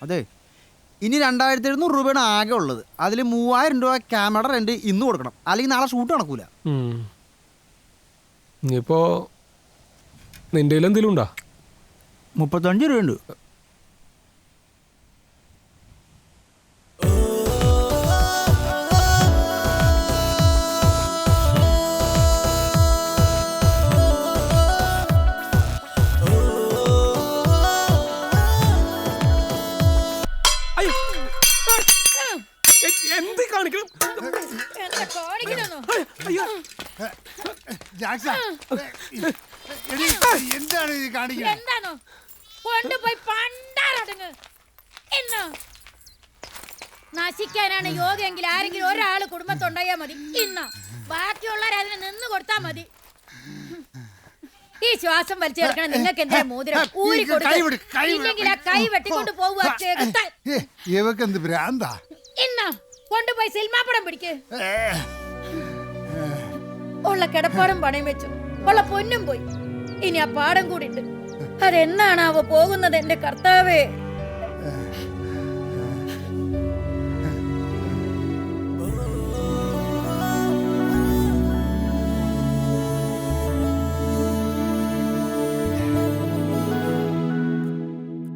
അതെ, ഇനി 2700 രൂപയാണ് ആകെ ഉള്ളത്. അതിൽ 3000 രൂപ ക്യാമറ റെന്റ് ഇന്ന് കൊടുക്കണം, അല്ലെങ്കിൽ നാളെ ഷൂട്ട് നടക്കൂല. ഇനിയിപ്പോ നിന്റെ എന്തെങ്കിലും ഉണ്ടോ? 35 രൂപയുണ്ട്. എന്ത് കാണിക്കണം? എന്താണ് ഇത് കാണിക്കുന്നത്? എന്താണോ കൊണ്ടുപോയി പണ്ടാറടങ്ങ്. എന്നോ നശിക്കാനാണ് യോഗയെങ്കിൽ ആരെങ്കിലും ഒരാള് കുടുംബത്തുണ്ടായാ മതി. ഇന്നോ ബാക്കിയുള്ളവർ അതിന് നിന്ന് കൊടുത്താ മതി. ഈ ശ്വാസം വലിച്ചെടുക്കണം. നിങ്ങൾക്ക് എന്താ മോതിരം ഊരി കൊടുക്കില്ലെങ്കിൽ ആ കൈ വെട്ടിക്കൊണ്ട് പോവുക. ഇവക്കെന്ത് ഭ്രാന്താ? ഇന്നോ കൊണ്ടുപോയി സിനിമാപ്പടം പിടിക്ക്. ഉള്ള കിടപ്പാടും പണയം വെച്ചു, ഉള്ള പൊന്നും പോയി. ഇനി ആ പാടം കൂടി ഉണ്ട്. അതെന്നാണ് അവ പോകുന്നത്? എന്റെ കർത്താവേ,